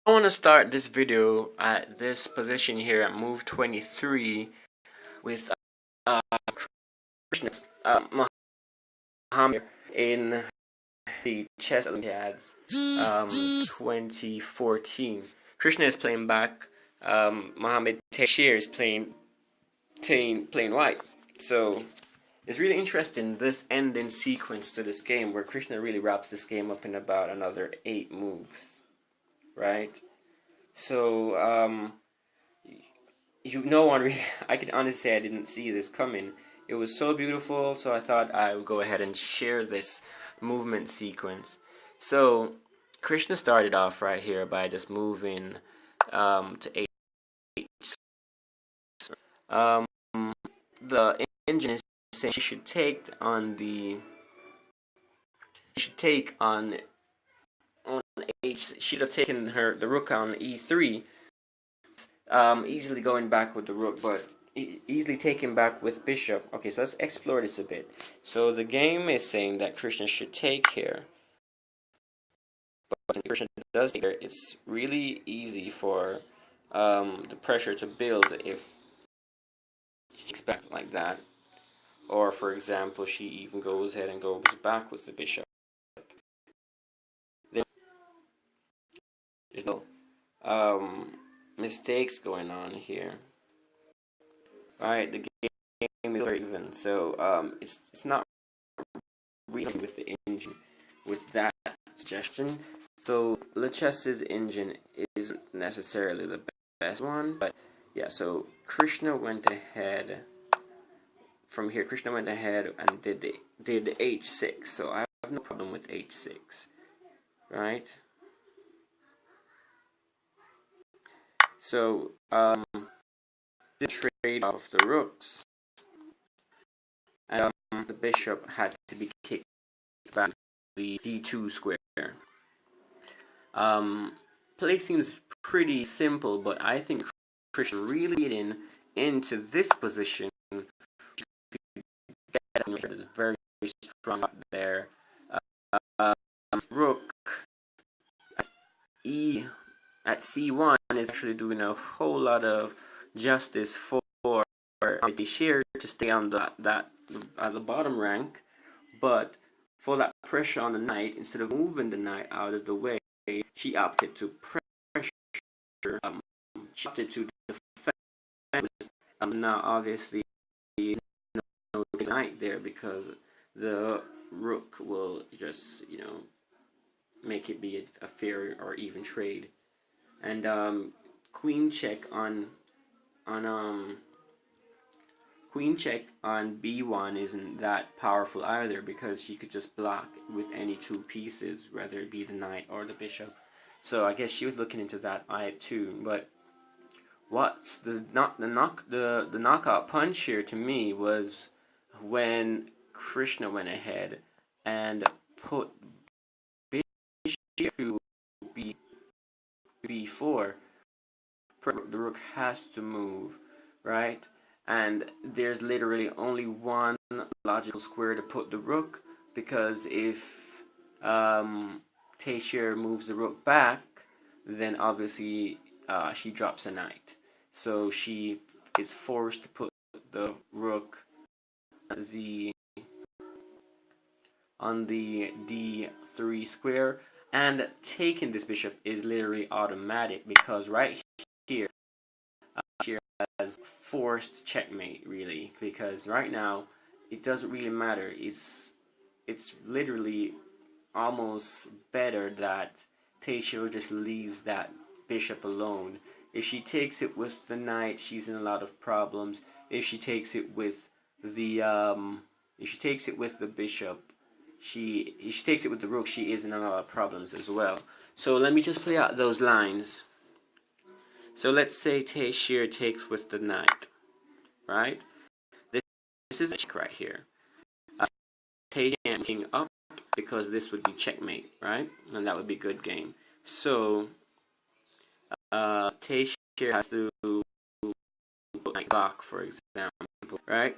want to start this video at this position here at move 23 with Krishna, Mohammed in the chess Olympiads 2014. Krishna is playing back. Mohammed Tyseer is playing white. So it's really interesting, this ending sequence to this game, where Krishna really wraps this game up in about another 8 moves, right? So no one really, I can honestly say I didn't see this coming. It was so beautiful, so I thought I would go ahead and share this movement sequence. So Krishna started off right here by just moving to 8. The engine is saying she should take on H. She should have taken the rook on E3, easily going back with the rook, but easily taken back with bishop. Okay, so let's explore this a bit. So the game is saying that Krishna should take here, but when Krishna does take here, it's really easy for the pressure to build if he takes back like that, or for example, she even goes ahead and goes back with the bishop. There's no mistakes going on here. Alright, the game is very even, so it's not really with the engine with that suggestion. So Chess's engine isn't necessarily the best one, but yeah. So Krishna went ahead from here. Krishna went ahead and did H6. So I have no problem with H6, right? So the trade off the rooks, and the bishop had to be kicked back to the D2 square. Play seems pretty simple, but I think Krishna really getting into this position is very strong up there. Rook at C1 is actually doing a whole lot of justice for Tyseer to stay on the bottom rank, but for that pressure on the knight, instead of moving the knight out of the way, she opted to pressure. She opted to defend. Now, obviously, no knight there because the rook will just, make it be a fair or even trade. And queen check on B1 isn't that powerful either, because she could just block with any 2 pieces, whether it be the knight or the bishop. So I guess she was looking into that too. But what's the knockout punch here to me was when Krishna went ahead and put bishop to B4. The rook has to move, right? And there's literally only one logical square to put the rook, because if Tyseer moves the rook back, then obviously she drops a knight. So she is forced to put the rook on the D3 square, and taking this bishop is literally automatic, because right here she has forced checkmate, really, because right now it doesn't really matter. It's literally almost better that Tyseer just leaves that bishop alone. If she takes it with the knight, she's in a lot of problems. If she takes it with the bishop, if she takes it with the rook, she is in a lot of problems as well. So let me just play out those lines. So let's say Tyseer takes with the knight, right? This is a check right here. Tyseer king up, because this would be checkmate, right? And that would be good game. So Tyseer has to put block, for example, right?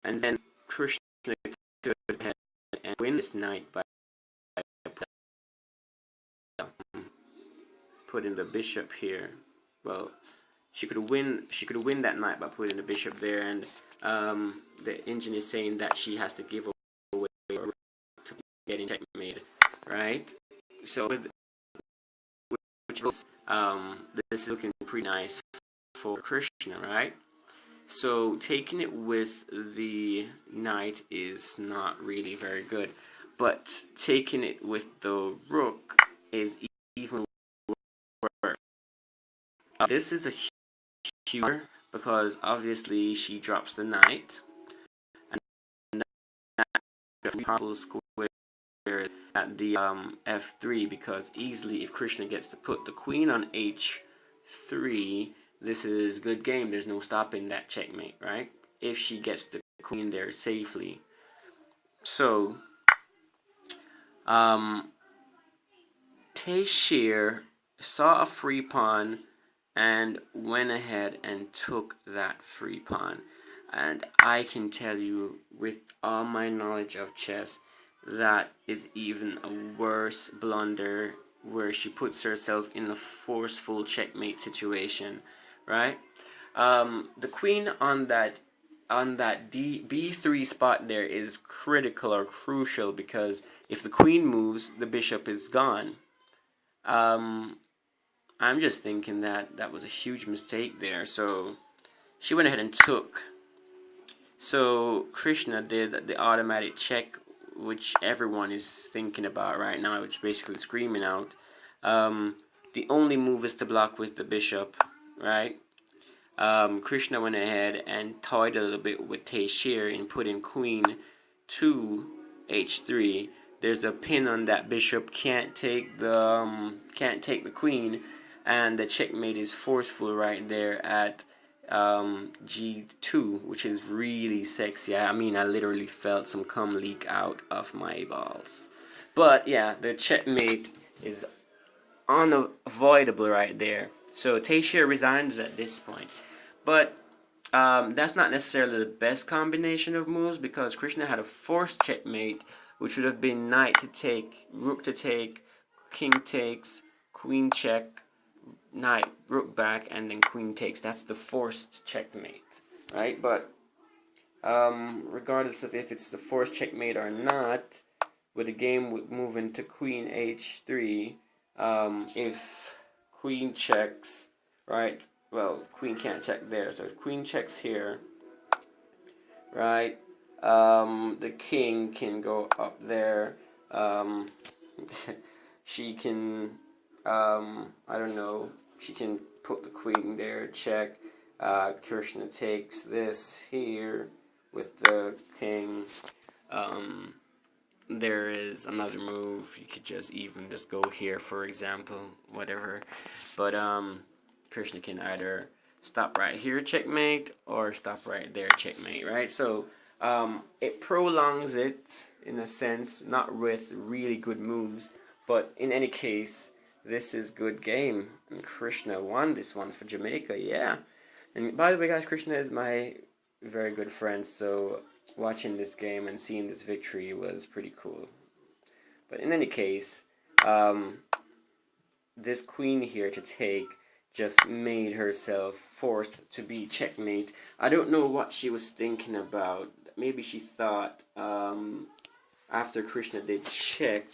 And then Krishna could head and win this knight by putting the bishop here. Well, she could win that knight by putting the bishop there, and the engine is saying that she has to give away to getting checkmate, right? So this is looking pretty nice for Krishna, right? So taking it with the knight is not really very good, but taking it with the rook is even worse. This is a huge, because obviously she drops the knight, and that possible square at the f3, because easily if Krishna gets to put the queen on h3, this is good game. There's no stopping that checkmate, right? If she gets the queen there safely. So, Tyseer saw a free pawn and went ahead and took that free pawn. And I can tell you, with all my knowledge of chess, that is even a worse blunder, where she puts herself in a forceful checkmate situation, right? The queen on that b3 spot there is critical or crucial, because if the queen moves, the bishop is gone. I'm just thinking that was a huge mistake there. So she went ahead and took. So Krishna did the automatic check, which everyone is thinking about right now, which is basically screaming out. The only move is to block with the bishop, right? Krishna went ahead and toyed a little bit with Tyseer in putting queen to h3. There's a pin on that bishop, can't take the queen, and the checkmate is forceful right there at g2, which is really sexy. I mean, I literally felt some cum leak out of my balls. But yeah, the checkmate is unavoidable right there. So Tyseer resigns at this point. But that's not necessarily the best combination of moves, because Krishna had a forced checkmate, which would have been knight to take, rook to take, king takes, queen check, knight, rook back, and then queen takes. That's the forced checkmate, right? But regardless of if it's the forced checkmate or not, with the game moving to queen h3, if queen checks, right? Well, queen can't check there, so if queen checks here, right? The king can go up there. She can, I don't know, she can put the queen there, check. Krishna takes this here with the king. There is another move. You could just go here, for example, whatever. But Krishna can either stop right here, checkmate, or stop right there, checkmate, right? So it prolongs it in a sense, not with really good moves, but in any case, this is good game, and Krishna won this one for Jamaica, yeah. And by the way, guys, Krishna is my very good friend, so watching this game and seeing this victory was pretty cool. But in any case, this queen here to take just made herself forced to be checkmate. I don't know what she was thinking about. Maybe she thought, after Krishna did check,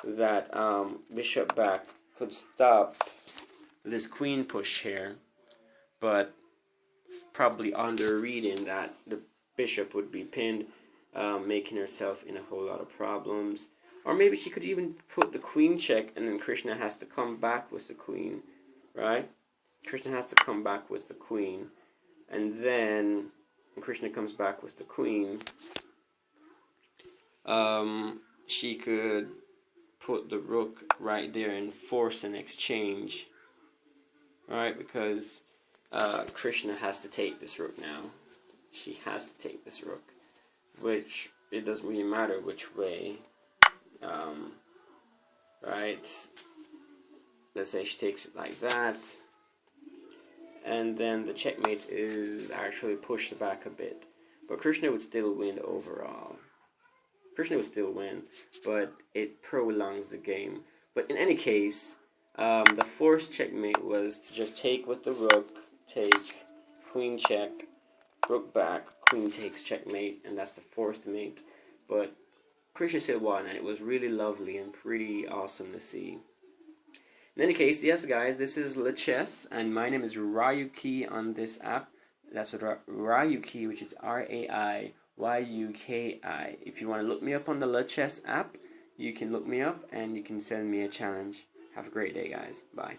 that bishop back could stop this queen push here, but probably under reading that the bishop would be pinned, making herself in a whole lot of problems. Or maybe she could even put the queen check, and then Krishna has to come back with the queen, right? Krishna has to come back with the queen, and then when Krishna comes back with the queen, she could put the rook right there and force an exchange, right? Because Krishna has to take this rook now. She has to take this rook, which it doesn't really matter which way, right? Let's say she takes it like that, and then the checkmate is actually pushed back a bit, but Krishna would still win overall. Krishna would still win, but it prolongs the game. But in any case, The forced checkmate was to just take with the rook, take, queen check, rook back, queen takes checkmate, and that's the forced mate. But Krishna still won, and it was really lovely and pretty awesome to see. In any case, yes guys, this is Chess, and my name is Ryuki on this app. That's Ryuki, which is Raiyuki. If you want to look me up on the Chess app, you can look me up and you can send me a challenge. Have a great day, guys. Bye.